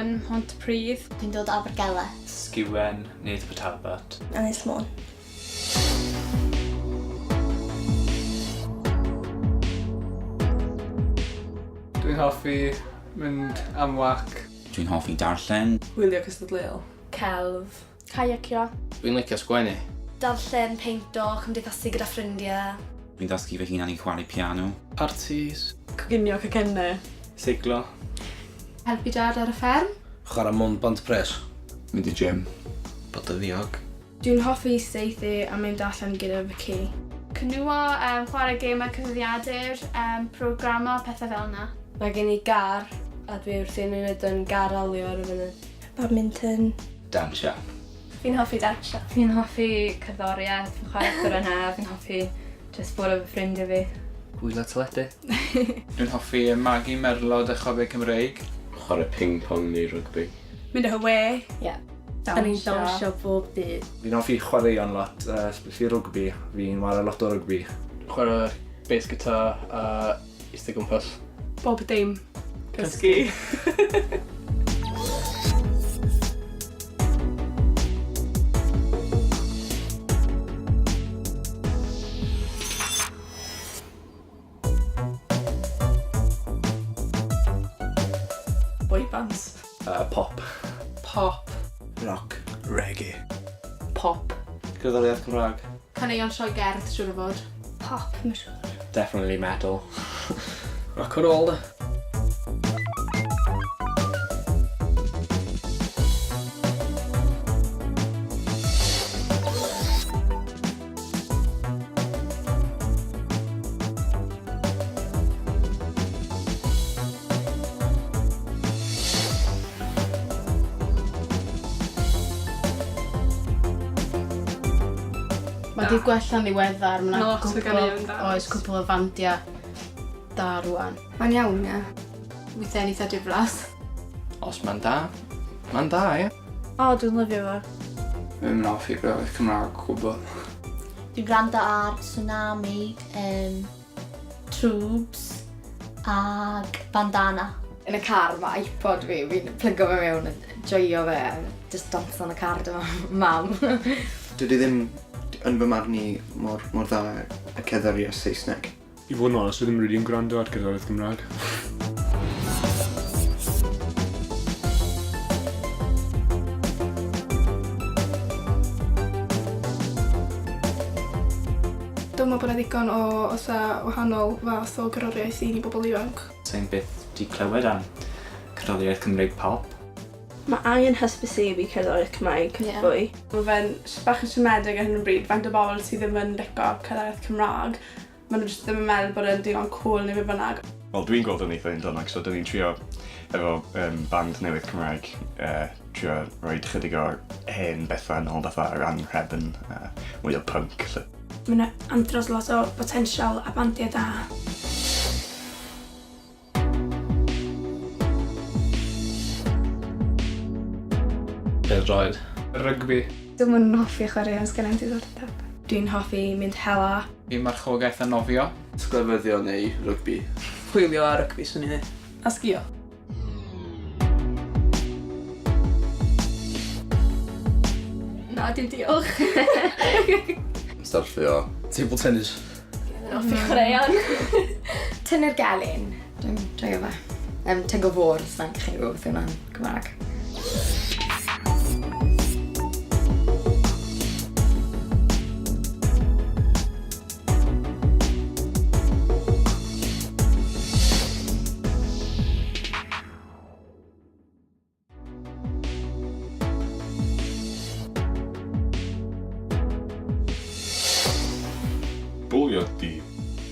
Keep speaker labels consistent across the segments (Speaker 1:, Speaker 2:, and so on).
Speaker 1: yn Mhontypridd.
Speaker 2: Dwi'n dod o Abergele.
Speaker 3: Sgiwen, nid Talbot.
Speaker 4: Ynys Môn.
Speaker 5: Dwi'n hoffi mynd am wac.
Speaker 6: Dwi'n hoffi darllen.
Speaker 7: Wylio cystadleuol.
Speaker 4: Celf. Kayacio.
Speaker 8: Dwi'n licio sgwennu.
Speaker 4: Darllen, peinto, cymdeithasu gyda ffrindiau.
Speaker 6: Dwi'n dysgu fy hunan i chwarae piano.
Speaker 7: Partis.
Speaker 1: Coginio cacennau.
Speaker 5: Seiglo.
Speaker 1: Helpu dad ar y fferm.
Speaker 8: Chwarae mwnd bont pres.
Speaker 9: Mynd i gym.
Speaker 8: Bod y ddiog.
Speaker 1: Dwi'n hoffi saethu a mynd allan gyda fy ci. Cynwyo, chwarae gemau cyfrifiadur, programa, pethau fel yna.
Speaker 4: Mae gen i gar, a dwi wrthi'n wneud yn gar alio ar y funud. Badminton.
Speaker 9: Dansio.
Speaker 4: Fi'n hoffi dansio.
Speaker 10: Fi'n hoffi cerddoriaeth, fi'n chwarae actor yna, fi'n hoffi jyst bod efo ffrindiau fi.
Speaker 8: Gwylo teledu.
Speaker 5: Dwi'n hoffi magu merlod a chofio Cymraeg.
Speaker 9: Chwarae ping-pong neu rygbi.
Speaker 1: Mynd y we.
Speaker 4: Ie. A ni'n dawnsio bob dydd.
Speaker 11: Fi'n hoffi chwaraeon lot, especially rugby. Fi'n chwarae lot o rugby.
Speaker 8: Chwarae bass guitar a eistedd gwmpas.
Speaker 1: Bob dim. Cysgu.
Speaker 7: Boy bands.
Speaker 11: Pop.
Speaker 7: Pop.
Speaker 8: Rock. Reggae.
Speaker 1: Pop.
Speaker 11: Cerddoriaeth Cymraeg.
Speaker 1: Caneuon sioe gerdd, siwr o fod.
Speaker 4: Pop, mae'n siŵr.
Speaker 8: Definitely metal. Rock and roll.
Speaker 1: Mae di gwella'n ddiweddar,
Speaker 7: Ma' lot o ganeuon da.
Speaker 1: Oes cwpl o fandiau da rwan. Mae'n iawn, ie. Weithiau'n eitha diflas.
Speaker 8: Os ma'n da, ma'n da, ie.
Speaker 4: O, dwi'n lyfio fo.
Speaker 5: Fi'n hoffi grefydd Cymraeg gwbl.
Speaker 2: Dwi'n gwrando ar Tsunami, Trwbs ag Bandana.
Speaker 10: Yn y car mae iPod fi, fi'n plygo fe mewn a joio fe, just dance yn y car dyma mam.
Speaker 12: Dydy ddim yn fy marn i mor dda y cerddoriaeth Saesneg.
Speaker 11: I fod yn onest, dwi ddim rydyn gwrando ar cerddoriaeth Cymraeg.
Speaker 1: Dwi'n meddwl bod yna ddigon o osa wahanol fath o cerddoriaeth i ni bobl ifanc.
Speaker 3: Sa'n byth di clywed am cerddoriaeth Cymraeg pop.
Speaker 4: Mae angen hysbysebu cerddoriaeth Cymraeg fwy.
Speaker 7: Mae fe'n bach yn siomedig ar hyn o bryd. Faint o bobl sydd ddim yn licio cerddoriaeth Cymraeg. Maen nhw jyst ddim yn meddwl bod e'n digon cool neu be bynnag.
Speaker 9: Wel, dwi'n gweld yn eitha undanag, so dyn ni'n trio efo band newydd Cymraeg, trio rhoi chydig o hen bethau nôl fatha anhrefn, mwy o punk.
Speaker 1: Mae yna andros lot o potensial a bandiau da.
Speaker 8: Pêl-droed.
Speaker 5: Rygbi.
Speaker 1: Dwi'n yn hoffi chwarae am sgennau'n ddiddordeb. Dwi'n hoffi mynd hela.
Speaker 5: Fi'n marchogaeth a nofio.
Speaker 12: Sglefyddio neu rygbi.
Speaker 7: Chwilio a rygbi, swn i dweud. A sgio.
Speaker 1: Na, dim diolch.
Speaker 8: Starfio table tennis.
Speaker 4: Dwi'n hoffi chwaraeon.
Speaker 10: Tynnu'r gelyn, dwi'n joio fe. Tego fôr, sa'n chi gwybod beth yna'n Gymraeg.
Speaker 9: Bwlio di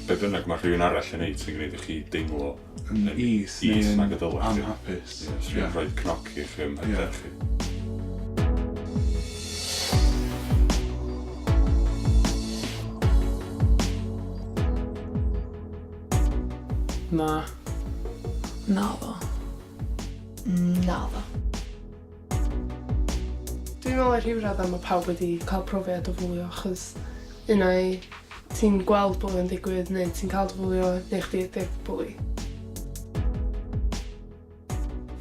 Speaker 9: be bynnag mae rhywun arall yn neud sy'n gwneud i chi deimlo yn is nag y dylech chi. Anhapus. Sy'n rhoi cnoc i chi ym hyder chi.
Speaker 5: Na.
Speaker 7: Naddo.
Speaker 4: Naddo.
Speaker 7: Dwi'n meddwl rhyw raddau mae pawb wedi cael profiad o fwlio, achos unau ti'n gweld bwlio yn digwydd neu ti'n cael dy fwlio neu chdi ydy'r bwli.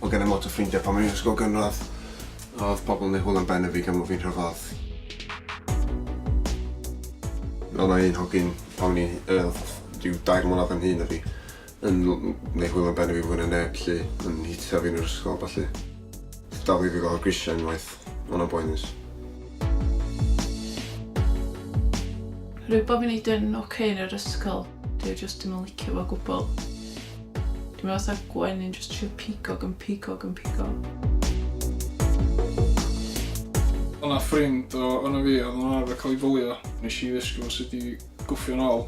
Speaker 13: Bod gen i lot o ffrindiau pan mae'n ysgol gynradd. Oedd pobl yn ei hwyl am ben fi gan fod fi'n rhyfadd. Oedd na un hogyn pan ni'n rhyw 2 mlynedd yn hyn o fi yn neu hwyl am ben fi fwy na neb lle yn hitio fi yn yr ysgol falle. Dal fi gael grisiau unwaith, o'na boenus.
Speaker 14: Rwy'n bod fi'n neud yn oce yn yr ysgol, dwi jyst dim yn licio fo gwbl. Dwi'n meddwl fatha gwenyn jyst trio pigog.
Speaker 15: O'na ffrind o'na fi, oedd o'n arfer cael ei fwlio. Nes i ddysgu fo sut i gwffio nôl.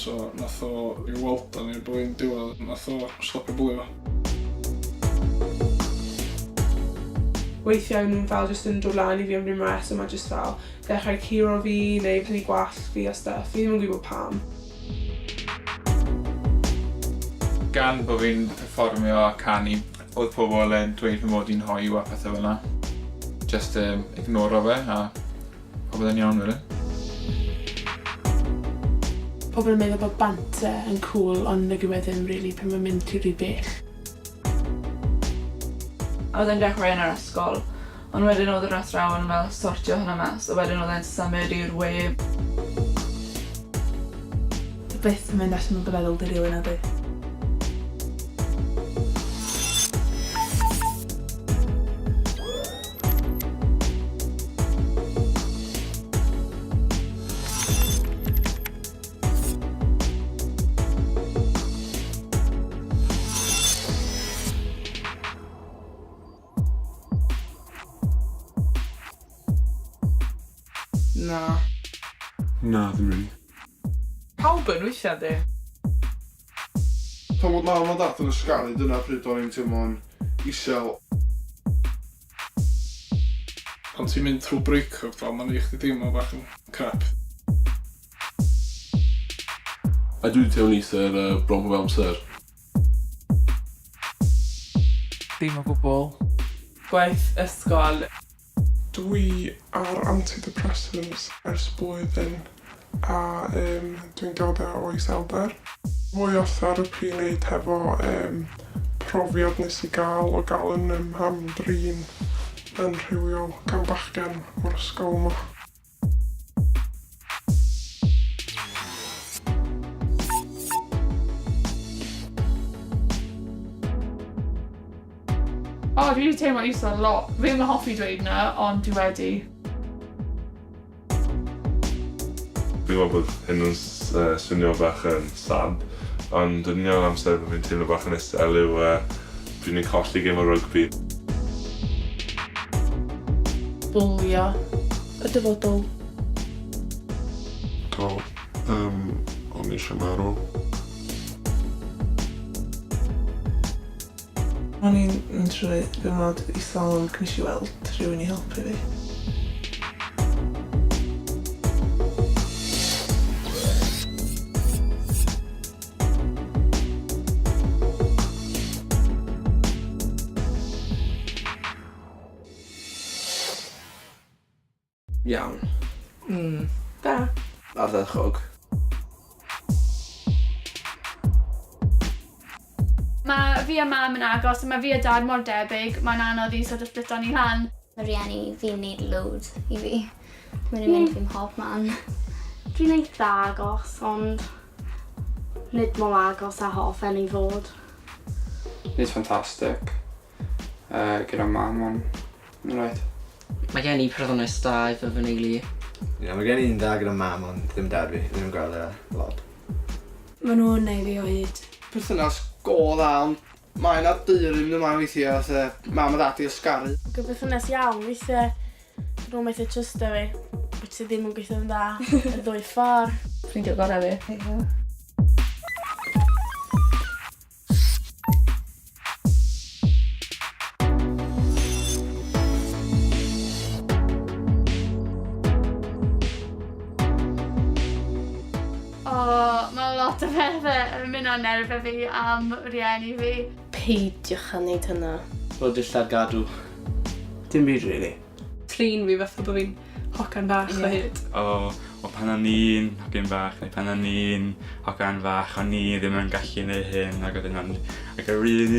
Speaker 15: So nath o i'w weld o'n i'r blwyddyn diwedd, nath o stopio bwlio.
Speaker 7: Weithiau nhw'n fel jyst yn dod lan I fi am rhywun reswm a jyst fel dechrau curo fi neu prynu gwallt fi a stuff. Fi ddim yn gwybod pam.
Speaker 5: Gan bod fi'n perfformio a canu, oedd pobl yn dweud fy mod i'n hoiw a pethau fel yna. Just ignoro fe a pobl yn iawn fel
Speaker 14: Pobl yn meddwl bod banter yn cool, ond nag yw e ddim rili pan mae'n mynd i rhy bell.
Speaker 16: A wedyn dechrau yn yr ysgol, ond wedyn oedd yr athrawon fel sortio hynna mas, a wedyn oedd e'n symud i'r we.
Speaker 14: Byth yn mynd allan o'n gyfeddwl dy rili na di.
Speaker 13: Na, ddim rili.
Speaker 14: Pawb yn weithio di?
Speaker 13: Pan bod mam a dad yn ysgaru, dyna pryd o'n i'n teimlo'n isel.
Speaker 15: Pan ti'n mynd trwy break-up fel, mae'n ei chdi deimlo bach yn crap.
Speaker 17: A dwi'n teimlo'n eithaf bron o amser.
Speaker 14: Dim o gwbl.
Speaker 7: Gwaith ysgol. Dwi ar antidepressants ers blwyddyn a dwi'n dod o iselder. Mwy o therapi wneud hefo profiad nes I gael o gael yn hamdrin yn rhywiol gan bachgen o'r ysgol yma.
Speaker 14: O, dwi wedi teimlo isel lot. Fi ddim yn hoffi dweud na, ond dwi wedi.
Speaker 17: Dwi'n meddwl bod hyn yn swnio bach yn sad, ond yn iawn amser bod fi'n teimlo bach yn isel yw fi'n colli gêm o rygbi.
Speaker 14: Bwlio. Y dyfodol.
Speaker 13: Do, o'n eisiau marw.
Speaker 7: O'n i'n trwy gyfnod isel ond nes I weld rhywun I helpu fi.
Speaker 12: Iawn.
Speaker 7: Da.
Speaker 12: Ardderchog.
Speaker 1: Mae fi a mam yn agos, a mae fi a dad mor debyg, mae'n anodd I sort of splito ni rhan.
Speaker 2: Mae rieni fi'n neud load I fi. Mae'n mynd fi'n mhob man.
Speaker 18: Dwi'n eitha agos, ond nid mor agos a hoffen I fod.
Speaker 5: Nid ffantastig. Gyda mam ond yn rhaid.
Speaker 19: Mae gen I perthynas da efo fy neulu.
Speaker 20: Mae gen i'n da gyda mam ond ddim dad fi, ddim yn gweld e lot.
Speaker 4: Mae nhw'n neud fi o hyd.
Speaker 12: Perthynas go dda, ond mae'n ar dyrym yma weithiau, mam a dad I ysgaru.
Speaker 18: Gyberthynas iawn, weithiau nhw'n methu trystio fi, wyt ti ddim yn gweithio yn dda, y ddwy ffordd.
Speaker 16: Ffrindio gorau fi.
Speaker 1: Mae lot o bethau yn mynd o nerfau fi am rieni fi.
Speaker 18: Peidiwch a wneud hynna.
Speaker 11: Rwy'n dillad gadw.
Speaker 7: Dim byd, really.
Speaker 4: Trin fi fatha bod fi'n hocan bach o hyd.
Speaker 3: o pan o'n i'n hogyn bach, neu pan o'n i'n hogan fach, o'n i ddim yn gallu neud hyn, ac oedd yna'n yr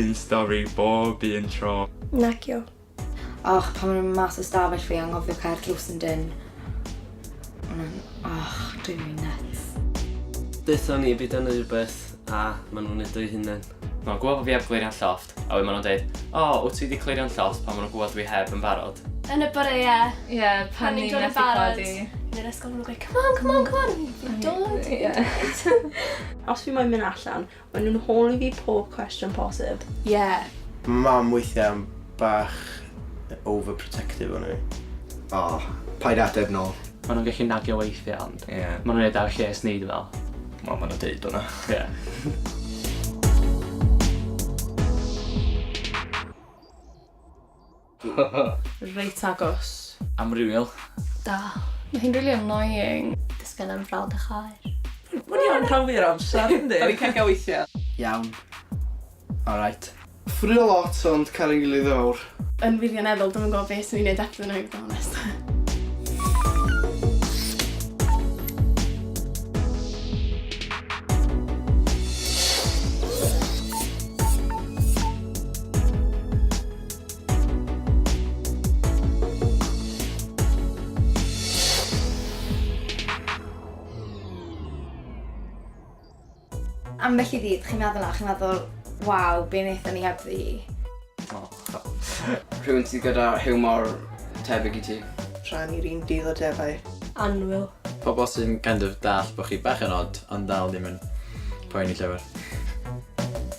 Speaker 3: un stori bob un tro.
Speaker 10: Nacio. Och, pan ma'n mas o stafell fi, anghofio cael tlws yn dyn. Dwi'n nuts.
Speaker 21: Dethon ni byd yn rhywbeth a maen nhw'n neud o'i hunain.
Speaker 22: Ma'n gwybod bod fi heb glirio'n llofft, a wedyn maen nhw'n dweud, wyt ti wedi clirio'n llofft pan maen nhw'n gwybod dwi heb yn barod.
Speaker 1: Yn y bore, ie.
Speaker 16: Ie, pan ni'n
Speaker 1: dod yn
Speaker 16: methu
Speaker 1: barod.
Speaker 16: codi.
Speaker 1: Yn yr ysgol, maen nhw'n gweud, come on, dod.
Speaker 18: Os fi moyn mynd allan, maen nhw'n holi fi pob cwestiwn posib.
Speaker 1: Ie.
Speaker 20: Mam weithiau bach overprotective o'n i. Paid ateb nôl.
Speaker 8: Maen nhw'n gallu nagio weithiau, ond maen nhw'n neud ar lles ni, dwi'n fel.
Speaker 9: Maen nhw'n deud hwnna.
Speaker 8: Ie.
Speaker 4: Reit agos.
Speaker 22: Amrywio.
Speaker 4: Da. Mae hi'n really annoying.
Speaker 2: Dysgen am frawd a chair.
Speaker 21: Mae'n iawn rhan fi'r amser, ynddi?
Speaker 22: Da ni'n cael weithiau.
Speaker 20: Iawn. Alright. Ffrio lot ond cael ein gilydd fawr.
Speaker 1: Yn wirioneddol, dwi'n gwybod beth sy'n ei wneud eto nhw, i fod yn onest.
Speaker 10: Ambell i ddydd, chi'n meddwl, waw, be wnaethon ni heb ddi.
Speaker 19: Rhywun sydd gyda hiwmor tebyg i ti.
Speaker 12: Rhan i'r un ddiddordebau.
Speaker 18: Anwyl.
Speaker 20: Pobl sy'n kind of dall bod chi bach yn odd, ond dal ddim yn poeni llawer.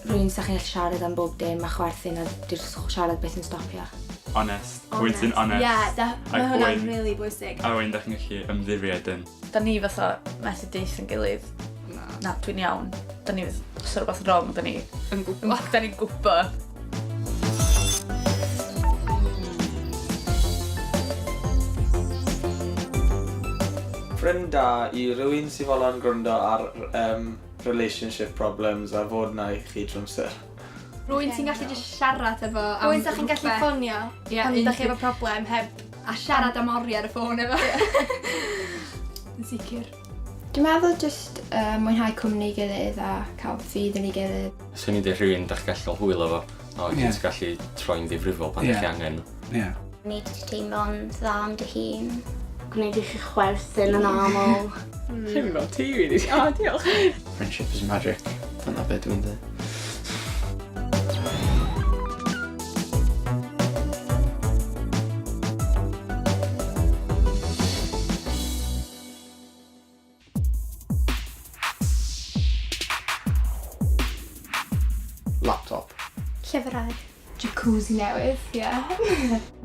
Speaker 10: Rwy'n sa'ch chi'n gallu siarad am bob dim a chwerthin a di'r siarad beth yn stopio.
Speaker 3: Honest. Rwy'n sy'n honest.
Speaker 1: Ie, mae hwnna'n really bwysig.
Speaker 3: A rwy'n da chi'n gallu ymddiried yn.
Speaker 16: Da ni fatha methu deith yn gilydd. Na, dwi'n iawn. Da ni os yna rhywbeth wrong, da ni yn gwybod. Da ni'n gwybod.
Speaker 11: Ffrind da i rywun sy'n fodlon gwrando ar relationship problems a fod na i chi drwy'n syr.
Speaker 1: Rwy'n sy'n gallu just siarad efo am
Speaker 4: Rwy'n sy'n gallu ffonio pan ydych chi efo problem heb
Speaker 1: a siarad am oriau ar y ffôn efo. Yn sicr.
Speaker 10: Dwi'n meddwl just mwynhau cwmni gilydd a cael ffydd yn ei gilydd.
Speaker 22: Swn i'n dweud rhywun da chi'n gallu hwyl efo, o ti'n gallu troi'n ddifrifol pan da chi angen.
Speaker 2: Nid ti teimlo'n dda am dy hun. Gwneud i chi chwerthin yn aml.
Speaker 8: Chi'n mynd fel ti wedi. O, diolch.
Speaker 20: Friendship is magic. Dyna beth dwi'n dweud. Laptop.
Speaker 1: Llyfrau. Jacuzzi newydd, ie.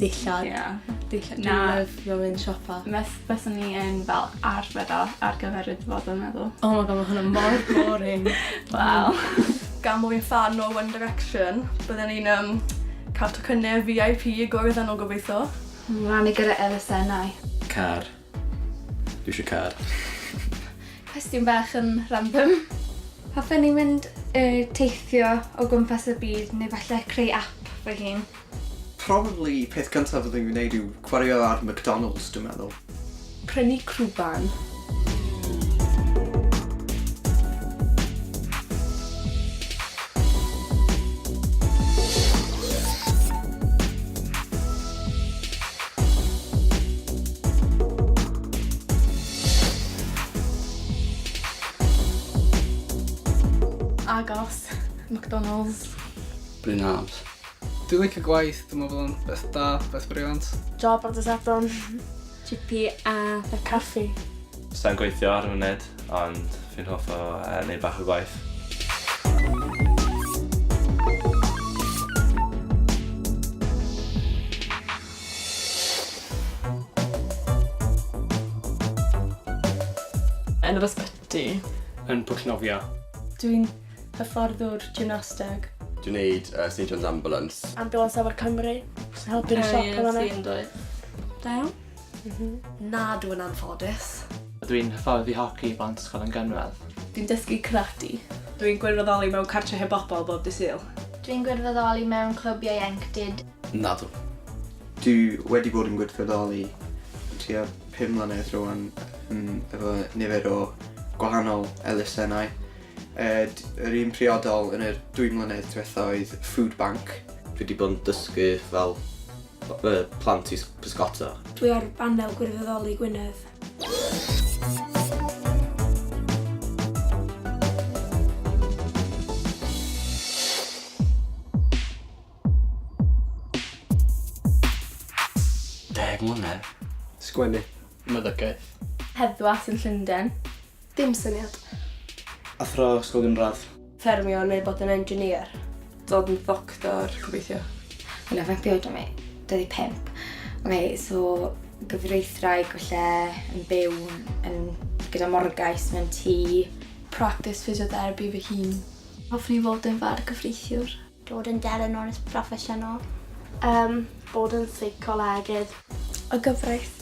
Speaker 4: Dillad.
Speaker 1: Ie.
Speaker 4: Dillad.
Speaker 1: Na.
Speaker 4: Dwi'n lyfio mynd siopa.
Speaker 1: Byswn ni yn fel arbed ar gyfer y dyfod yn meddwl.
Speaker 4: Oh my god, mae hwnna mor boring.
Speaker 1: Wow.
Speaker 4: Gan bod fi'n fan o One Direction, bydden ni'n cael tocynnau VIP i gwrdd yn o gobeithio.
Speaker 1: Rannu gyda elusennau.
Speaker 20: Car. Dwi eisiau car.
Speaker 1: Cwestiwn bach yn random.
Speaker 10: Hoffwn ni mynd teithio o gwmpas y byd neu falle creu app fy hun.
Speaker 12: Probably peth cyntaf fyddwn i'n gwneud yw chwaraeo ar McDonald's, dwi'n meddwl.
Speaker 4: Prynu crwban.
Speaker 1: Agos. McDonald's.
Speaker 20: Bryn Hams.
Speaker 15: Dwi'n licio gwaith, dwi'n meddwl yn beth da, beth briliant.
Speaker 18: Job ar dysadon. Chippy a y caffi.
Speaker 22: Sa'n gweithio ar y funud, ond fi'n hoff o neud bach o gwaith.
Speaker 16: Yn yr ysbyty.
Speaker 8: Yn pwllnofio.
Speaker 18: Dwi'n hyfforddwr gymnasteg.
Speaker 9: Dwi'n neud St John's Ambulance.
Speaker 18: Ambulance Efo'r Cymru. Sy'n helpu'r siop yn fan'na.
Speaker 16: Sy'n dweud.
Speaker 1: Da iawn?
Speaker 4: Na, dwi'n anffodus.
Speaker 8: Dwi'n hyfforddi hoci blant ysgol yn gynradd.
Speaker 4: Dwi'n dysgu karate. Dwi'n gwirfoddoli mewn cartre heb bobl bob dy Sul.
Speaker 1: Dwi'n gwirfoddoli mewn clwbiau ieuenctid.
Speaker 20: Nadw.
Speaker 12: Dwi wedi bod yn gwirfoddoli tua 5 mlynedd rwan efo nifer o gwahanol elusennau. Yr un priodol yn yr 2 mlynedd diwethaf oedd Food Bank.
Speaker 19: Dwi wedi bod yn dysgu fel plant i pysgota.
Speaker 18: Dwi ar banel gwirfoddoli Gwynedd.
Speaker 21: Mlynedd.
Speaker 8: Sgwennu. Meddygaeth.
Speaker 4: Heddwas yn Llundain.
Speaker 18: Dim syniad.
Speaker 19: Athro ysgol gynradd.
Speaker 4: Ffermio neu bod yn engineer. Dod yn ddoctor, gobeithio.
Speaker 10: Yn ifanc bywyd am 25. So gyfreithraig felly yn byw gyda morgais mewn tŷ.
Speaker 1: Practice physiotherapy fy hun. Hoffwn i fod yn far gyfreithiwr.
Speaker 2: Dod yn delyn o'r proffesiynol.
Speaker 18: Bod yn seicolegydd.
Speaker 1: Y gyfraith.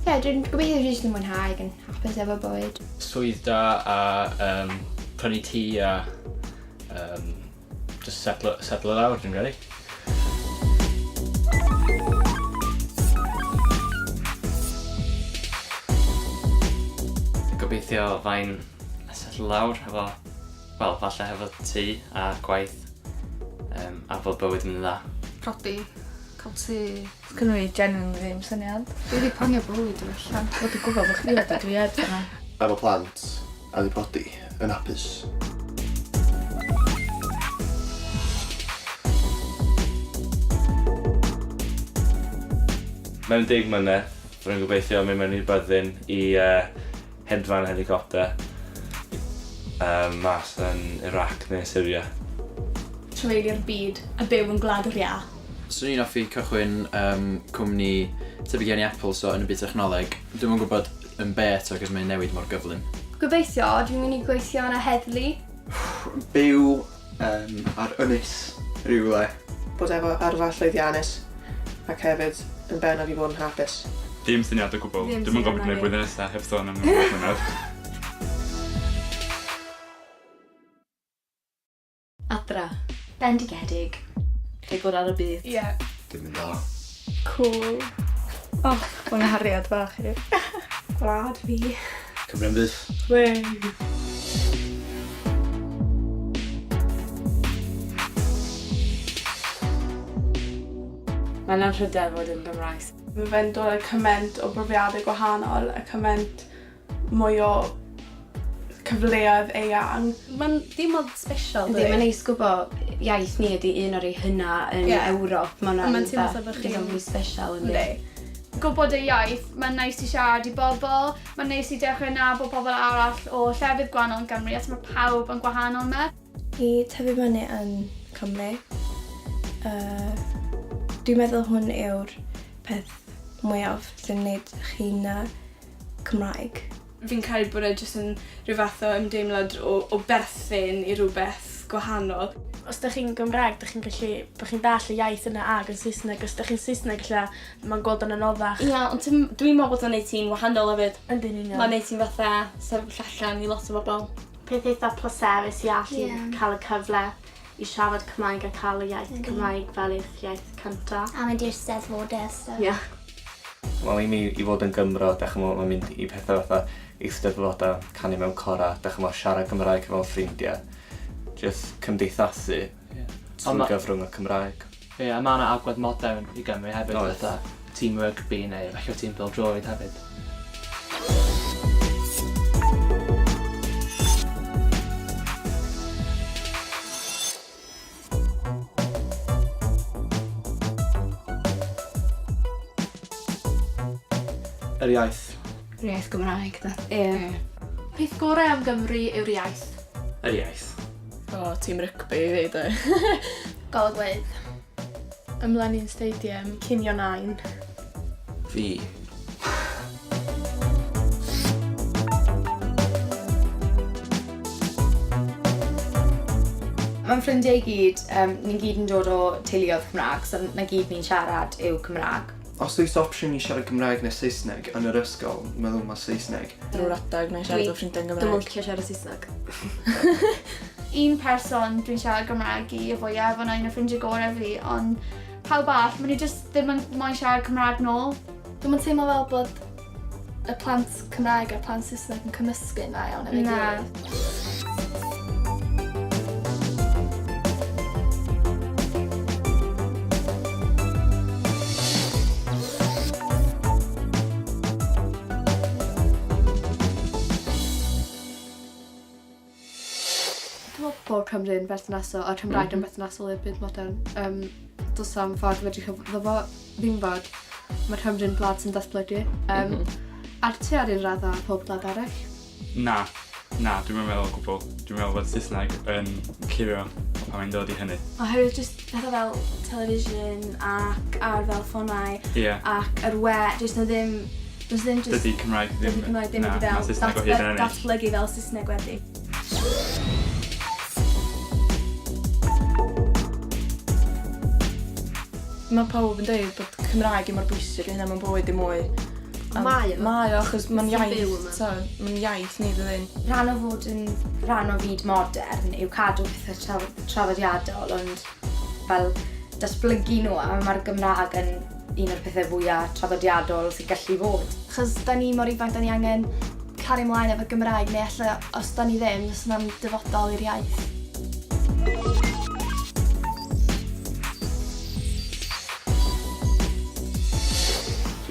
Speaker 10: Ie, dwi'n gobeithio jyst yn mwynhau yn hapus efo bywyd.
Speaker 8: Swydd da a prynu tŷ a just settle lawr, dwi'n credu.
Speaker 22: Gobeithio fain settle lawr efo, wel, falle hefo tŷ a gwaith a bod bywyd yn dda.
Speaker 1: Prodi. Cael tŷ.
Speaker 16: Cyn i genuinely ddim syniad.
Speaker 1: Dwi wedi pangio bywyd yn allan.
Speaker 16: Wedi gwybod bod chdi wedi dwi ed yna.
Speaker 9: Efo plant a di prodi yn hapus.
Speaker 3: Mewn 10 mlynedd, rwy'n gobeithio mynd mewn i'r byddin i hedfan helicopter mas yn Iraq neu Syria.
Speaker 1: Trafeilio'r byd a byw yn gwlad yr ia.
Speaker 20: Swn i'n offi cychwyn cwmni tebyg i Apple so yn y byd technoleg. Dwi'n yn gwybod yn bet ac os mae'n newid mor gyflym.
Speaker 1: Gobeithio, dwi'n mynd i gweithio yn y heddlu.
Speaker 12: Byw ar ynys rhywle.
Speaker 4: Bod efo arfall llwyddiannus ac hefyd yn bennaf i fod yn hapus.
Speaker 3: Dim syniad o gwbl. Dwi'n yn gofyn gwneud blwyddyn nesaf heb sôn am mlynedd.
Speaker 1: Adra.
Speaker 10: Bendigedig.
Speaker 16: Rhaid ar y byd.
Speaker 1: Ie.
Speaker 9: Dim yn da.
Speaker 16: Cool. Mae'n hariad bach i.
Speaker 1: Gwlad fi.
Speaker 9: Cymru'n bydd.
Speaker 16: Wey.
Speaker 18: Mae'n anrhydedd fod yn Gymraeg.
Speaker 4: Mae fe'n dod â cyment o brofiadau gwahanol, a cyment mwy o cyfleoedd eang.
Speaker 1: Mae'n dim ond special,
Speaker 10: Yndi, mae'n neis gwybod iaith ni ydi un o'r ei hynna yn Ewrop. Mae'n teimlo bod chi'n fwy special yndi.
Speaker 1: Gwybod y iaith, mae'n neis i siarad i bobl, mae'n neis i dechrau nabod pobl arall o llefydd gwahanol yn Gymru, at mae pawb yn gwahanol me.
Speaker 4: I tyfu fyny yn Cymru, dwi'n meddwl hwn yw'r peth mwyaf sy'n gwneud chi'n Cymraeg. Fi'n cael bod e jyst yn rhyw fath o ymdeimlad o berthyn i rhywbeth gwahanol.
Speaker 18: Os ydych chi'n Gymraeg, ydych chi'n gallu, bod chi'n dall y iaith yna ag yn Saesneg. Os ydych chi'n Saesneg, lle mae'n gweld yn anoddach.
Speaker 6: Ia, ond dwi'n meddwl bod o'n neud ti'n wahanol hefyd.
Speaker 18: Yndyn ni'n
Speaker 6: Mae'n neud ti'n fatha sefyll allan i lot o bobl.
Speaker 18: Peth eitha pleserus i allu cael y cyfle i siarad Cymraeg a cael y iaith Cymraeg fel eich iaith cynta.
Speaker 2: A mynd i'r steddfodau.
Speaker 22: Ie. Wel, i mi i fod yn Gymro, mae'n mynd i pethau fatha eisteddfodau, canu mewn cora, siarad Gymraeg mewn ffrindiau. Just cymdeithasu trwy gyfrwng y Cymraeg.
Speaker 8: Ie, a mae yna agwedd modern i Gymru hefyd, fatha tîm rygbi neu felly o tîm bêl-droed hefyd.
Speaker 19: Yr iaith.
Speaker 10: Yr iaith Gymraeg, da.
Speaker 1: Ie. Peth gorau am Gymru yw'r iaith.
Speaker 3: Yr iaith.
Speaker 4: O, tîm rygbi i fi, dwi.
Speaker 1: Golygwydd.
Speaker 18: Ymlaen Stadium, Cinio 9.
Speaker 19: Fi.
Speaker 10: Mae'n ffrindiau i gyd, ni'n gyd yn dod o teuluoedd Cymraeg, so na gyd ni'n siarad yw Cymraeg.
Speaker 12: Os oes opsiwn i siarad Cymraeg neu Saesneg yn yr ysgol, meddwl mae Saesneg.
Speaker 4: Drwy'r adag neu siarad o ffrindiau'n Gymraeg.
Speaker 1: Dwi'n licio siarad Saesneg. Un person dwi'n siarad Gymraeg i efo'i, ond un o ffrindiau gorau fi, ond pawb all, maen nhw jyst ddim yn moyn siarad Cymraeg nôl.
Speaker 6: Dwi'n teimlo fel bod
Speaker 1: y plant Cymraeg a'r plant Saesneg yn cymysgu'n dda iawn efo'i gilydd?
Speaker 14: Bod Cymru'n berthnasol, a Cymraeg yn berthnasol i'r byd modern. Does am ffordd fedrwch chi ddim fod, mae Cymru'n gwlad sy'n datblygu. Ar ti ar un radda pob gwlad arall?
Speaker 3: Na, dwi'n meddwl o gwbl. Dwi'n meddwl bod Saesneg yn clirio pan mae'n dod i hynny.
Speaker 1: Oherwydd jyst pethau fel television ac ar fel ffonau ac yr we, jyst
Speaker 3: Dydy Cymraeg ddim
Speaker 1: wedi fel datblygu fel Saesneg wedi.
Speaker 6: Mae pawb yn dweud bod Cymraeg yn mor bwysig yn hynny mewn bywyd i mwy.
Speaker 2: Mae o,
Speaker 6: achos mae'n iaith ni ddyn.
Speaker 10: Rhan o fod yn rhan o fyd modern yw cadw pethau traddodiadol, ond fel datblygu nhw, a mae'r Gymraeg yn un o'r pethau fwyaf traddodiadol sy'n gallu fod.
Speaker 1: Achos da ni mor ifanc, da ni angen cario ymlaen efo'r Gymraeg, neu alla os da ni ddim, os yna'n dyfodol i'r iaith.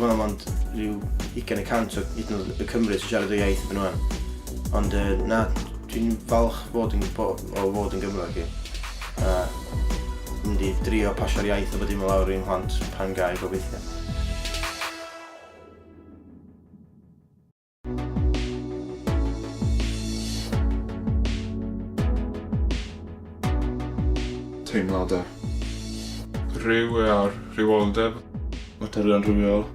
Speaker 17: Dwi'n meddwl ond rhyw 20% o hyd yn oed y Cymru sy'n siarad o iaith yn nhw'n. Ond na, dwi'n falch o fod yn Gymraeg i. Mynd i drio pasio'r iaith o bod dim o lawr i'n hwant pan gael gobeithio.
Speaker 13: Teimladau.
Speaker 5: Rhyw ar rhywoldeb. Materion rhywiol.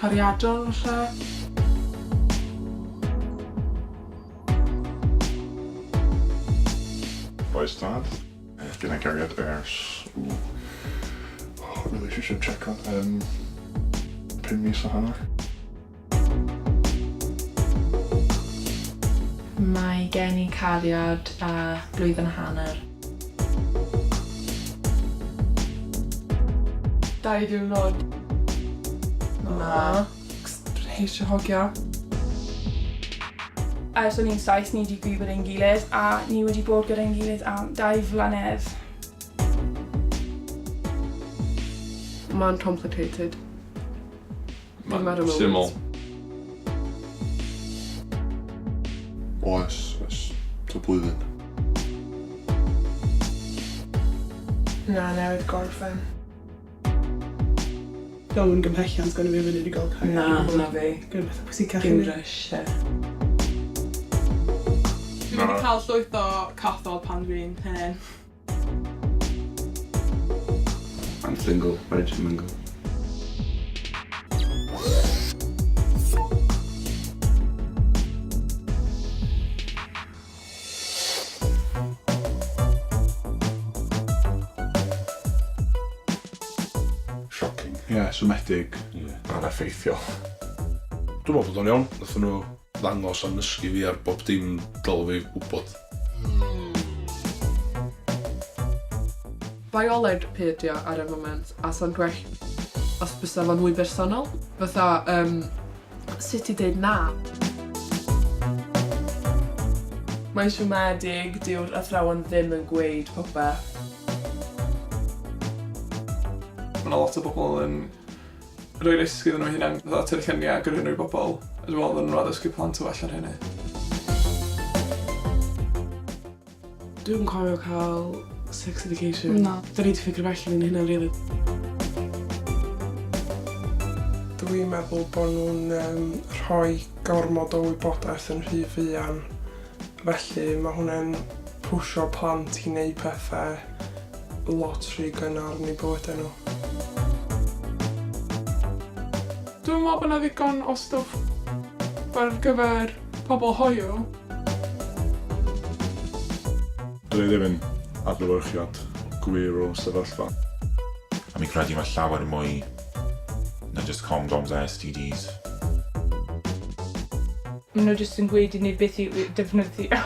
Speaker 7: Cariadol, lle.
Speaker 23: Boes dad. Gyda gariad ers... relationship check on. 5 mis o hanner.
Speaker 16: Mae gen I cariad a blwyddyn a hanner.
Speaker 7: 2 diwrnod.
Speaker 16: Na.
Speaker 7: Heisio hogio.
Speaker 6: Ers o'n i'n 7, ni wedi gwybod ein gilydd, a ni wedi bod gyda'n gilydd am 2 flynedd.
Speaker 7: Mae'n complicated.
Speaker 5: Mae'n syml.
Speaker 23: Oes, to blwyddyn.
Speaker 7: Na, newid gorffen. Gael yn gymhelliant gan i fi fynd i gael cael.
Speaker 16: Na fi.
Speaker 7: Gwneud bethau pwysicach.
Speaker 16: Dim rush,
Speaker 7: Dwi wedi cael llwyth o cathod pan fi'n hyn.
Speaker 13: I'm single, ready to mingle.
Speaker 23: Symedig aneffeithiol.
Speaker 24: Dwi'n meddwl bod o'n iawn. Nathon nhw ddangos am nysgu fi ar bob dim dylai fi wybod.
Speaker 7: Bioleg peidio ar y moment, a sa'n gwell os bysa fo'n mwy bersonol. Fatha, sut I dweud na? Mae'n siomedig, dyw'r athrawon ddim yn gweud popeth.
Speaker 5: Mae lot o bobl yn rhoi risg iddyn nhw hunain, fatha tyfu lluniau gyda nhw'r bobl, as well yn rhaid ysgu plant o well ar hynny.
Speaker 7: Dwi'n cofio cael sex education. Da ni wedi ffigur felly yn hynna, rili. Dwi'n meddwl bod nhw'n rhoi gormod o wybodaeth yn rhy fuan. Felly mae hwnna'n pwsio plant I wneud pethau lot rhy gynnar yn eu bywydau nhw. Dwi'n meddwl bod yna ddigon o stwff ar gyfer pobl hoyw.
Speaker 23: Dwi ddim yn adlewyrchiad gwir o sefyllfa.
Speaker 25: A mi credu mae llawer mwy na just condoms a STDs.
Speaker 6: Maen nhw jyst yn gweud I ni beth I defnyddio.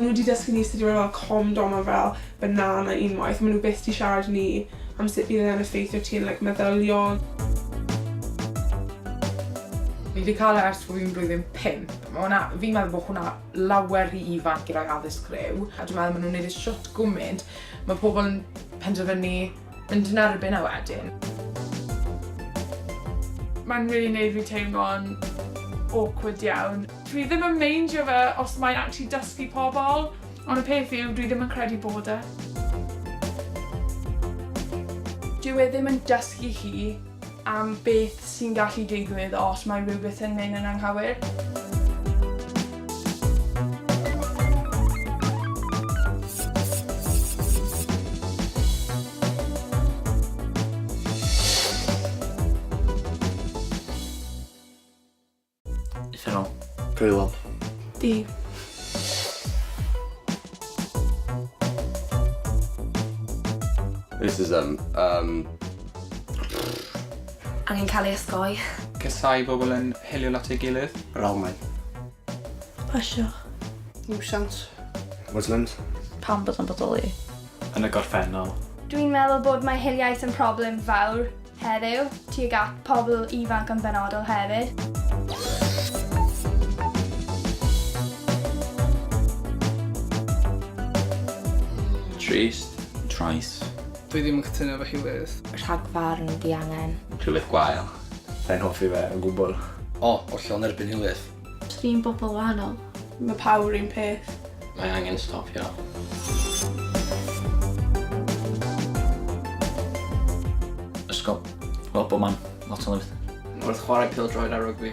Speaker 6: Maen nhw wedi dysgu ni sut i fel condom a fel banana unwaith. Maen nhw byth wedi siarad ni am sut bydd e'n effeithio ti'n meddyliol.
Speaker 9: Ni wedi cael ers bod fi'n blwyddyn 5. Fi'n meddwl bod hwnna lawer rhy ifanc gyda'r addysg ryw. A dwi'n meddwl maen nhw'n gwneud y siwt gwmynt. Mae pobl yn penderfynu mynd yn erbyn a wedyn.
Speaker 6: Mae'n really neud fi teimlo'n awkward iawn. Dwi ddim yn meindio fe os mae'n actually dysgu pobl, ond y peth yw dwi ddim yn credu bod e. Dwi ddim yn dysgu hi am beth sy'n gallu digwydd os mae rhywbeth yn mynd yn anghywir.
Speaker 8: Uffernol.
Speaker 17: Brylon.
Speaker 4: Di.
Speaker 19: Racism.
Speaker 10: Angen cael ei ysgoi.
Speaker 5: Casau bobl yn hilio lot ei gilydd.
Speaker 17: Ralmain.
Speaker 4: Pasio.
Speaker 17: Niwsant. Muslims.
Speaker 16: Pam bod yn bodoli?
Speaker 22: Yn y gorffennol.
Speaker 1: Dwi'n meddwl bod mae hiliaeth yn broblem fawr heddiw, tuag at pobl ifanc yn benodol hefyd.
Speaker 3: Trist. Trais.
Speaker 11: Dwi ddim yn cytuno fo hiliaeth.
Speaker 10: Rhagfarn di angen.
Speaker 19: Rhywbeth gwael.
Speaker 22: Fe'n hoffi fe yn gwbl.
Speaker 17: Ollol yn erbyn hiliaeth.
Speaker 10: Trin bobl wahanol.
Speaker 4: Mae pawr un peth.
Speaker 19: Mae angen stopio.
Speaker 8: Ysgol. Wel, bob man. Lot o lyfr.
Speaker 11: Wrth chwarae pêl-droed a rygbi.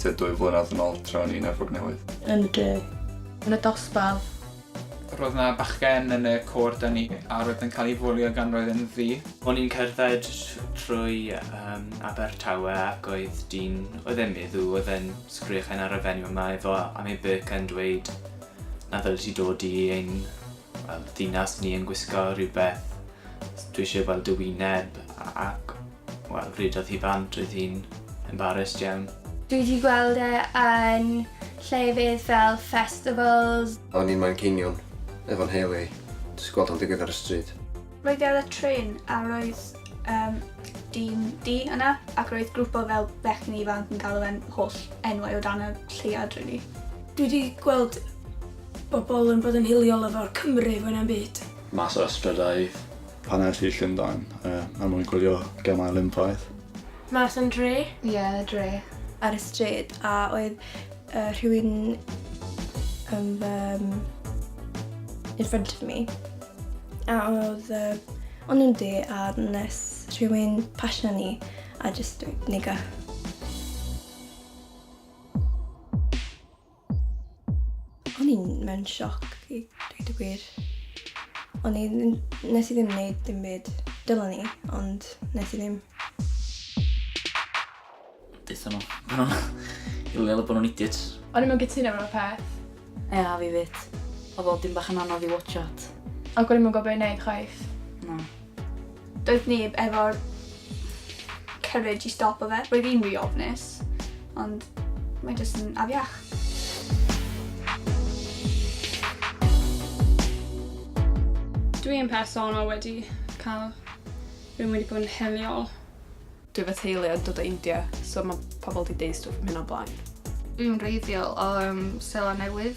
Speaker 13: Tua 2 blynedd yn ôl tra o'n i'n Efrog Newydd.
Speaker 4: Yn y dre.
Speaker 16: Yn y dosbarth.
Speaker 5: Roedd yna bachgen yn y côr dyn ni a roedd yn cael ei folio gan roedd yn ddi.
Speaker 22: O'n i'n cerdded trwy Abertawe ac oedd dyn, oedd e'n meddwl, oedd e'n sgrichen ar y fenyw yma efo am ei byc yn dweud na ddylai ti dod i ein ddinas ni yn gwisgo rhywbeth. Dwi eisiau gweld dy wyneb ac rydodd hi bant, roedd hi'n embarrassed iawn.
Speaker 1: Dwi wedi gweld e yn llefydd fel festivals.
Speaker 13: O'n i'n Manceinion, efo'n heili. Jyst gweld o'n digwydd ar y stryd.
Speaker 1: Roedd ar y tren a roedd dyn di yna, ac roedd grŵp o fel bechgyn ifanc yn galw e'n holl enwau o dan y lleuad, really.
Speaker 4: Dwi wedi gweld bobl yn bod yn hiliol efo'r Cymru fwy na'm byd.
Speaker 23: Mas o ysbrydau panel i Llundain er mwyn gwylio gemau Olympaidd.
Speaker 4: Mas yn dre?
Speaker 14: Ie, dre.
Speaker 4: Ar y stryd, a oedd rhywun in front of me. A oedd o'n nhw'n di a nes rhywun pasio ni a just dweud niga. O'n i'n mewn sioc i dweud y gwir. Nes i ddim wneud dim byd dylan ni, ond nes i ddim.
Speaker 8: Deitha nhw. Iliol bod nhw'n idiots.
Speaker 6: O'n i'n gytuno efo'r peth.
Speaker 16: Ie, fi fyd. Oedd o dim bach yn anodd i watchat.
Speaker 6: Ac o'n i'n gwybod beth i wneud chwaith.
Speaker 16: No.
Speaker 1: Doedd neb efo'r courage i stopo fe. Roedd fi'n rhy ofnus, ond mae jyst yn afiach.
Speaker 15: Dwi'n personol wedi cael rhywun wedi bod yn hiliol.
Speaker 16: Dwi fe teulu yn dod o India, so mae pobl wedi deud stwff am hyn o blaen.
Speaker 14: Dwi'n reiddiol o Sela Newydd,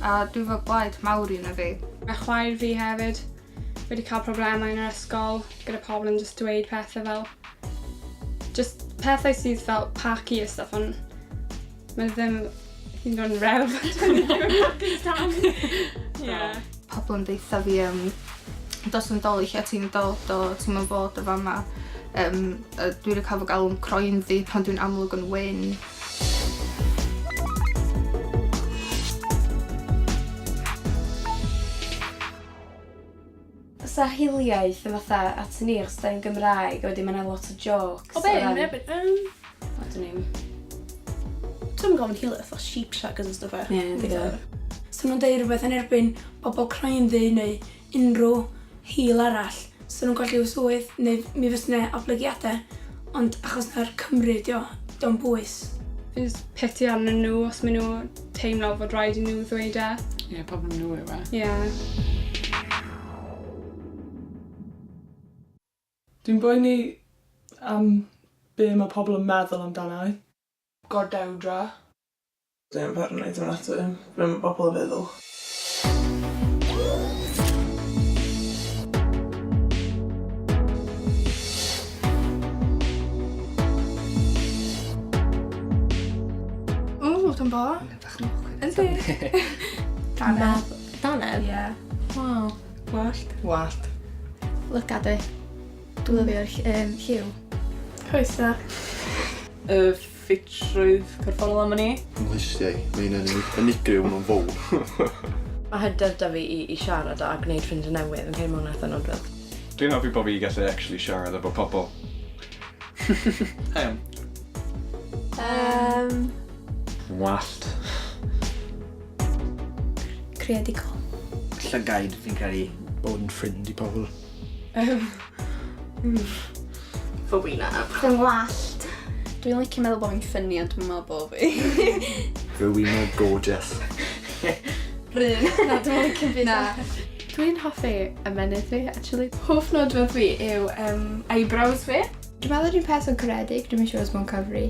Speaker 14: a dwi fo blaid mawr un o fi.
Speaker 15: Mae chwaer fi hefyd wedi cael problemau yn yr ysgol gyda pobl yn just dweud pethau fel just pethau sydd fel paci a stuff, ond mae ddim hyd yn oed yn relevant yn paci's dan. Yeah.
Speaker 14: Pobl yn deitha fi dos yn dol i lle ti'n dod o, ti'n mynd bod o fama. Dwi wedi cael fy galw'n croen fi pan dwi'n amlwg yn wyn.
Speaker 4: Osa hiliaeth yn fatha at ni, os da ni'n Gymraeg, a wedyn mae'n lot o jokes.
Speaker 18: O be, yn erbyn?
Speaker 4: I don't know.
Speaker 18: Dwi'n gofyn hiliaeth o sheep shaggers and stuff e.
Speaker 4: Ie, digon. So nhw'n deud rhywbeth yn erbyn bobl croen ddi neu unrhyw hil arall. So nhw'n colli o swydd neu mi fys yna oblygiadau. Ond achos na'r Cymru, diolch bwys.
Speaker 15: Fi'n just pity arnyn nhw os maen nhw teimlo fod rhaid i nhw ddweud e.
Speaker 9: Ie, pobl nhw yw e.
Speaker 15: Ie.
Speaker 2: Dwi'n boeni am be mae pobl yn meddwl amdano. Gordewdra. Dwi'n paranoid yn at be mae pobl yn feddwl.
Speaker 14: Dwi'n bo. Yndi.
Speaker 10: Daneb. Daneb?
Speaker 14: Ie.
Speaker 10: Wow.
Speaker 2: Wallt.
Speaker 9: Wallt.
Speaker 10: Look at it. Dwi'n lyfio'r lliw.
Speaker 14: Croeso.
Speaker 9: Ffitrwydd corfforol am ni.
Speaker 17: Ymhlystiau, mae'n unigryw mewn fawr.
Speaker 12: Mae hyder da fi i siarad a gwneud ffrindiau newydd yn hyn mewn eithaf nodwedd.
Speaker 20: Dwi'n hoffi bod fi gallu actually siarad efo pobl.
Speaker 9: Iawn.
Speaker 20: Wallt.
Speaker 10: Creadigol.
Speaker 17: Llygaid fi'n credu bod yn ffrind i pobl.
Speaker 12: Fywina.
Speaker 10: Dwi'n wallt.
Speaker 12: Dwi'n licio meddwl bod fi'n ffynnu a dwi'n meddwl bod fi.
Speaker 17: Fywina gorgeous.
Speaker 12: Ryn. Na, dwi'n licio fi.
Speaker 14: Na. Dwi'n hoffi ymenydd fi, actually. Hoff nodwedd fi yw eyebrows fi. Dwi'n meddwl dwi'n person caredig, dwi'n siŵr os mae'n cyfri.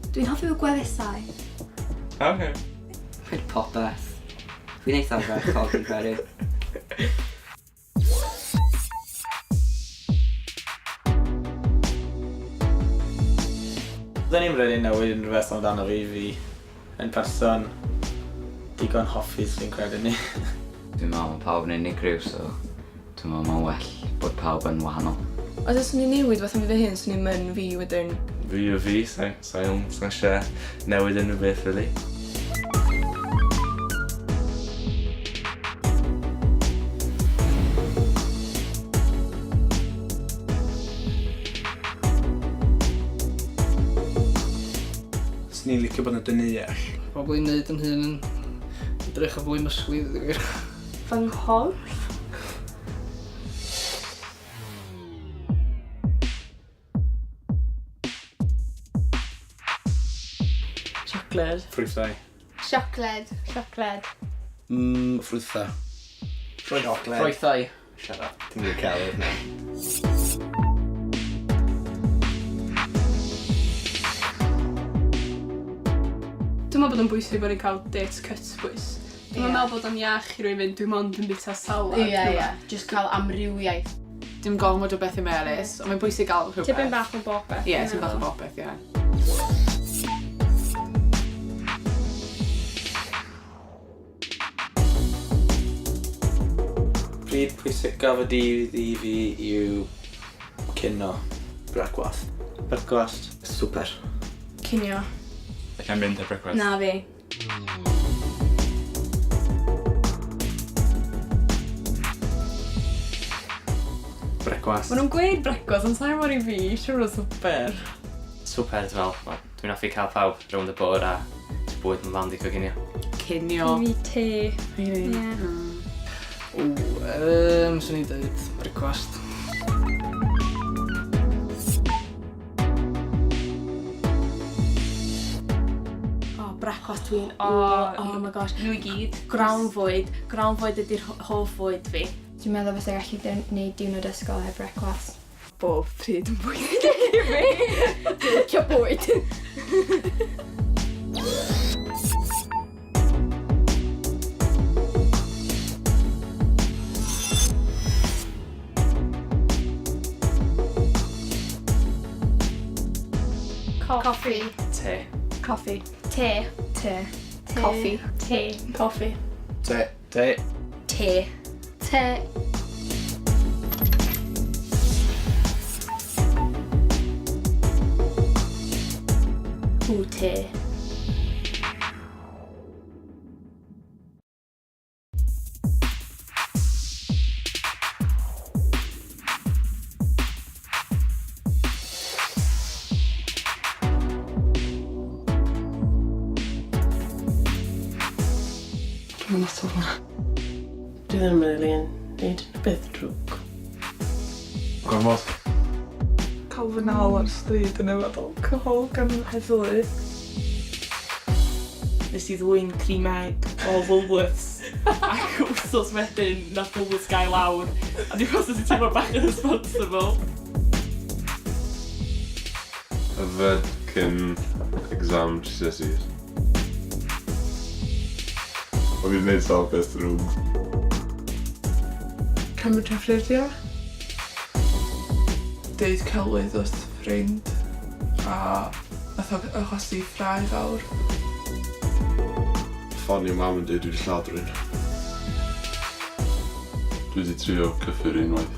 Speaker 10: Dwi'n hoffi fy gwefusau.
Speaker 20: Okay.
Speaker 11: Dwi'n popeth. Dwi'n eitha fechol, fi'n credu.
Speaker 8: Byddwn ni'n rili newid yn rhywbeth amdano fi yn person digon hoffus fi'n credu ni.
Speaker 11: Dwi'n meddwl mae pawb yn unigryw, so dwi'n meddwl mae'n well bod pawb yn wahanol.
Speaker 12: Os ys ni'n newid fath am fi fy hyn, swn i'n mynd fi wedyn.
Speaker 3: Fi o fi, sa'n eisiau newid yn rhywbeth, really.
Speaker 11: Ni'n licio bod yn dyneuach. Probably wneud yn hyn yn edrych o fwy noswydd.
Speaker 14: Fy nghorff.
Speaker 12: Siocled.
Speaker 11: Ffrwythau.
Speaker 14: Siocled. Siocled.
Speaker 17: Ffrwythau.
Speaker 11: Ffrwythau. Ffrwythau.
Speaker 17: Shut up. Ti'n gwneud cael na.
Speaker 15: Dwi'n meddwl bod yn bwysig bod ni'n cael dates cytbwys. Dwi'n meddwl bod yn iach i rwy'n mynd, dwi'n mond yn bita salad.
Speaker 12: Ie. Just cael amrywiaeth.
Speaker 9: Dim gormod o beth i melys, ond mae'n bwysig gael rhywbeth.
Speaker 15: Tipyn bach o bopeth.
Speaker 9: Ie, tipyn bach o bopeth, ie.
Speaker 8: Pryd pwysicaf y dydd i fi yw cino.
Speaker 17: Brecwast.
Speaker 8: Brecwast.
Speaker 17: Super.
Speaker 12: Cinio.
Speaker 3: I can mynd a brecwast.
Speaker 12: Na fi.
Speaker 8: Brecwast.
Speaker 9: Maen nhw'n gweud brecwast, ond sa'n mor i fi, siwr o swper.
Speaker 8: Swper, dwi'n meddwl. Dwi'n hoffi cael pawb rownd y bwr a bwyd yn landi coginio.
Speaker 9: Cinio.
Speaker 15: I fi te.
Speaker 9: Really?
Speaker 11: Swn i'n dweud brecwast.
Speaker 12: Brecwast dwi'n... Oh my gosh.
Speaker 15: Nhw i gyd.
Speaker 12: Grawnfwyd. Grawnfwyd ydy'r hoff fwyd fi.
Speaker 14: Dwi'n meddwl fysa gallu gwneud diwrnod ysgol heb brecwast.
Speaker 12: Bob pryd yn bwyd i fi. Dwi'n licio bwyd.
Speaker 15: Coffi.
Speaker 3: Te.
Speaker 15: Coffi.
Speaker 14: Te.
Speaker 15: Te.
Speaker 14: Coffi.
Speaker 15: Te.
Speaker 12: Coffi.
Speaker 17: Te.
Speaker 8: Te.
Speaker 12: Te.
Speaker 14: Te.
Speaker 12: Te.
Speaker 2: Dwi'n ato hwnna. Dwi ddim really yn neud beth drwg.
Speaker 20: Gormod.
Speaker 2: Cael fy nal ar stryd yn efo alcohol gan heddlu.
Speaker 9: Nes i ddwy'n crimeg o Woolworths
Speaker 6: Ac wsos wedyn, nath pobl sgai lawr. A dwi'n gwybod sy'n teimlo bach yn responsible.
Speaker 20: Yfed cyn exam GCSE. O fi'n gwneud sawl beth drwg.
Speaker 2: Cymryd trafodir. Deud celwydd wrth ffrind. A nath o achosi ffrau fawr.
Speaker 20: Ffonio mam yn dweud dwi wedi lladd rhywun. Dwi wedi trio cyffur unwaith.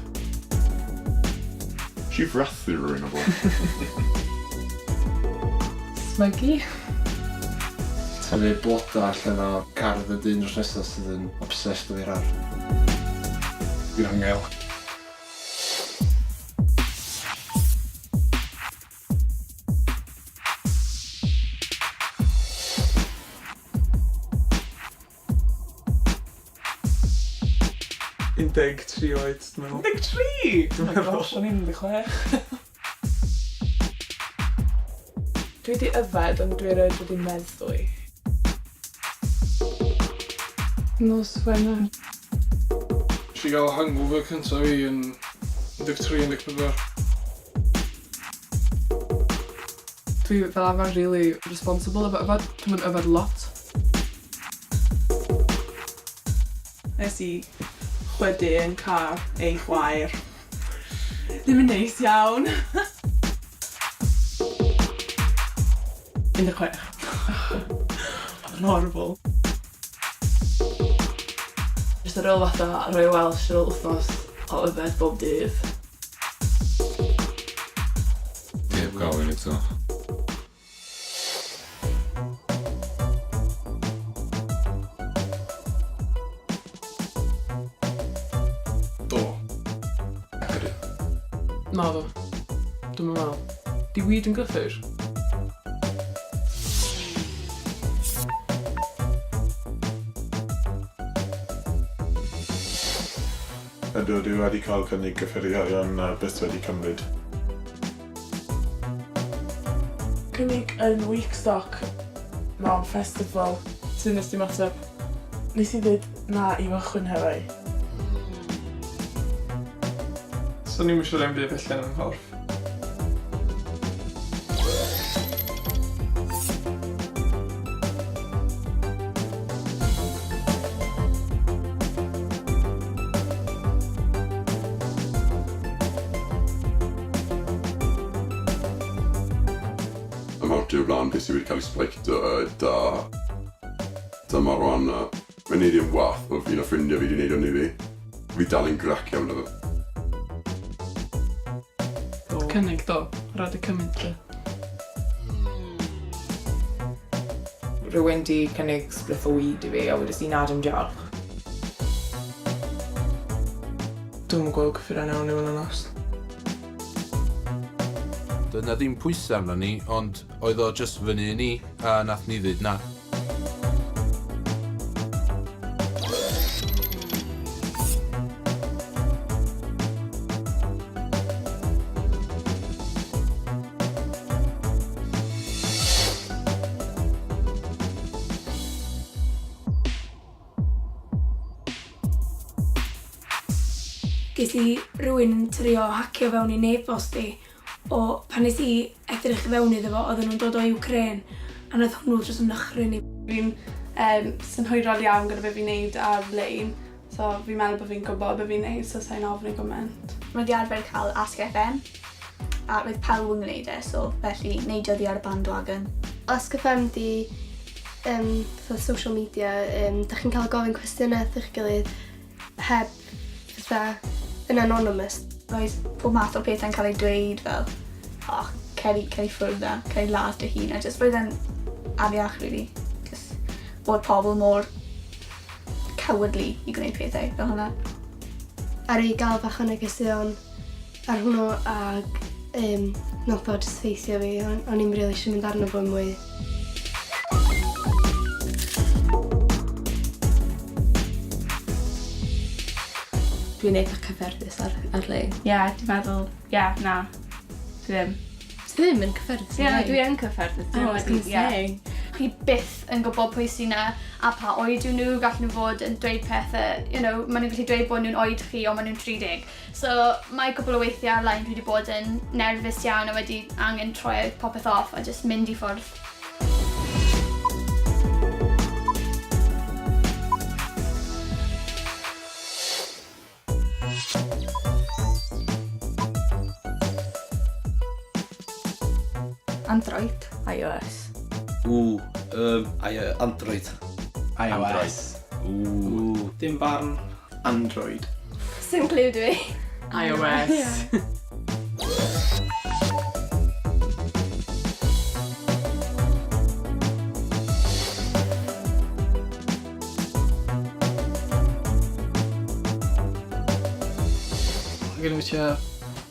Speaker 20: Si frathu rhywun o bo.
Speaker 2: Smygu.
Speaker 11: Tyfu bloda allan o gardd y dyn dros nesaf sydd yn obsessed o'r ar.
Speaker 20: Fi'n angel.
Speaker 2: Deg 3 oed, dwi'n meddwl. 13? Oh my gosh, o'n i'n 16. Dwi wedi yfed, ond dwi erioed wedi meddwi. Nos Wener.
Speaker 11: Nes i gael hangover cyntaf fi yn 13-14.
Speaker 2: Dwi fel arfer really responsible efo yfed. Dwi'n mynd yfed lot. Nes I chwedu yn car ei chwaer. Ddim yn neis iawn. 16. Oedd yn horrible.
Speaker 6: Jyst ar ôl fatha rhoi Welsh ar ôl wythnos o yfed bob dydd.
Speaker 20: Heb gael un eto.
Speaker 2: Na do. Dwi'n meddwl. Di weed yn gyffur?
Speaker 20: Ydw, dwi wedi cael cynnig gyffuriau a beth wedi cymryd.
Speaker 2: Cynnig yn Weekstock mewn festival. Sy'n nes di mateb? Nes I ddweud na I fychwyn hefyd.
Speaker 11: So ni'n siŵr am byd felly yn corff.
Speaker 20: Ymordio flaen beth sydd wedi cael ei sbleicto dyma rwan. Mae'n neud i'n wath o fi'n a ffrindiau fi wedi neud o'n i fi. Fi dal yn grac iawn efo.
Speaker 2: Cynnig do, rhaid y cymryd lle.
Speaker 9: Rhywun di cynnig spliff o weed I fi a wedys I nad yn diolch.
Speaker 2: Dwi'm yn gweld cyffuriau'n iawn I fod yn onest.
Speaker 7: Doedd na ddim pwysau arno ni, ond oedd o just fyny ni a nath ni ddweud na.
Speaker 1: Ges I rhywun yn trio hacio fewn I e-bost I o pan nes I edrych I fewn iddo fo, oedden nhw'n dod o Ukraine a nath hwnnw dros yn nychryn I.
Speaker 6: Fi'n synhwyrol iawn gyda be fi'n neud ar-lein, so fi'n meddwl bod fi'n gwybod be fi'n neud, so sa'n ofyn I gymaint.
Speaker 1: Mae di arfer cael Ask FM a roedd pawb yn gwneud so felly neidio di ar y bandwagon.
Speaker 14: Ask FM di social media, da chi'n cael gofyn cwestiynau wrth eich gilydd heb fatha yn anonymous.
Speaker 1: Roedd pob math o pethau'n cael ei dweud fel cer I ffwrdd a, cer I las dy hun a jyst roedd e'n afiach really. Just bod pobl mor cowardly I gwneud pethau fel hwnna.
Speaker 14: Ar ei gael bach o negeseuon ar hwnnw ag nath o jyst ffeithio fi, o'n i'n rili eisiau mynd arno fo mwy.
Speaker 12: Dwi'n eitha cyfferdus ar-lein.
Speaker 6: Ie, dwi'n meddwl, na, dwi ddim.
Speaker 14: Ti ddim yn cyfferdus
Speaker 6: ar-lein? Ie, dwi yn cyfferdus.
Speaker 14: Oh, I was going to say.
Speaker 1: chi byth yn gwybod pwy sy'n yna a pa oed yw nhw, gallen nhw fod yn dweud pethau, maen nhw'n gallu dweud bod nhw'n oed chi ond maen nhw'n 30. So mae cwbl o weithiau ar-lein dwi wedi bod yn nerfus iawn a wedi angen troi popeth off a just mynd I ffwrdd.
Speaker 16: Android. iOS.
Speaker 11: Android.
Speaker 17: iOS.
Speaker 11: Dim barn.
Speaker 17: Android.
Speaker 14: Sy'n cliw dwi.
Speaker 9: iOS.
Speaker 11: Gyda fi tua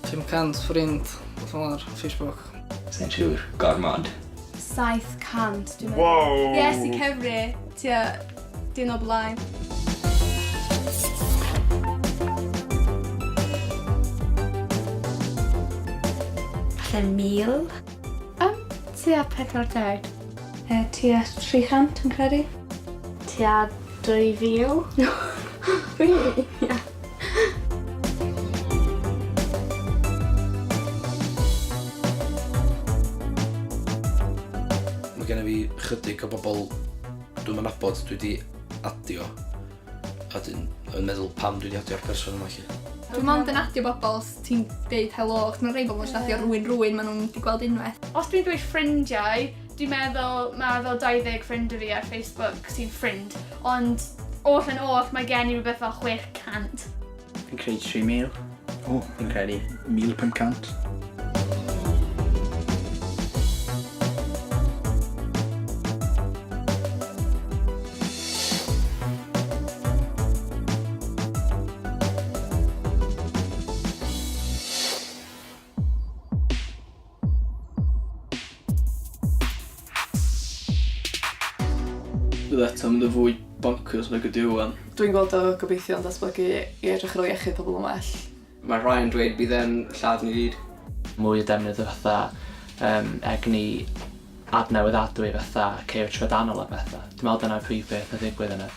Speaker 11: 500 ffrind ar Facebook.
Speaker 5: Sa'n siŵr, gormod.
Speaker 14: 700, dwi'n meddwl.
Speaker 3: Wow!
Speaker 14: Yes, I Cymru, tua dyn o blaen.
Speaker 18: Falle 1000?
Speaker 14: Tua 40.
Speaker 18: Tua 300 yn credu. Tua 2000?
Speaker 14: Really? Yeah.
Speaker 11: Mae gen I fi chydig o bobl dwi'n nabod dwi wedi adio a dyn yn meddwl pam dwi wedi adio'r person yma chi.
Speaker 14: Dwi'n mond yn adio bobl ti'n deud helo, achos mae'n rhai bobl yn adio rwy'n maen nhw'n wedi gweld unwaith.
Speaker 1: Os dwi'n dweud ffrindiau, dwi'n meddwl mae fel 20 ffrind fi ar Facebook sy'n ffrind, ond oll yn oll mae gen I rhywbeth fel 600.
Speaker 11: Fi'n credu 3000. Fi'n credu 1500.
Speaker 2: Bydd eto mynd y fwy bonkers nag ydi wan.
Speaker 19: Dwi'n gweld o gobeithio yn datblygu I edrych ar ôl iechyd pobl yn well.
Speaker 11: Mae rhai yn dweud bydd e'n lladd ni gyd.
Speaker 21: Mwy o defnydd o fatha egni adnewyddadwy fatha ceir trydanol a bethau. Dwi'n meddwl dyna'r prif beth a ddigwydd yna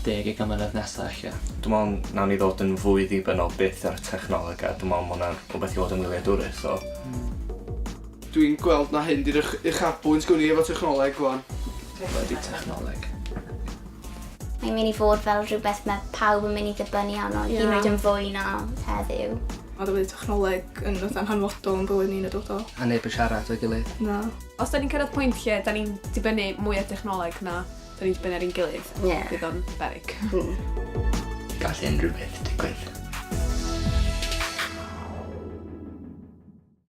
Speaker 21: 10 mlynedd nesaf eich.
Speaker 22: Dwi'n meddwl nawn ni ddod yn fwy ddibynnol byth ar y technoleg a dwi'n meddwl hwnna'n rhywbeth I fod yn wyliadwrus.
Speaker 2: Dwi'n gweld na hyn di'r uchafbw yn sgwni efo technoleg gwan.
Speaker 11: Wedi technoleg.
Speaker 18: Mae'n mynd I fod fel rhywbeth mae pawb yn mynd I ddibynnu arno, hyd yn oed yn fwy na heddiw.
Speaker 19: Mae dweud technoleg yn hanfodol yn bywyd ni'n y dod o.
Speaker 11: A neb yn siarad o'i gilydd.
Speaker 19: Na.
Speaker 24: Os da ni'n cyrraedd pwynt lle, da ni'n dibynnu mwy o technoleg na da ni'n dibynnu ar un gilydd. Bydd o'n berig.
Speaker 5: Gall unrhyw beth digwydd.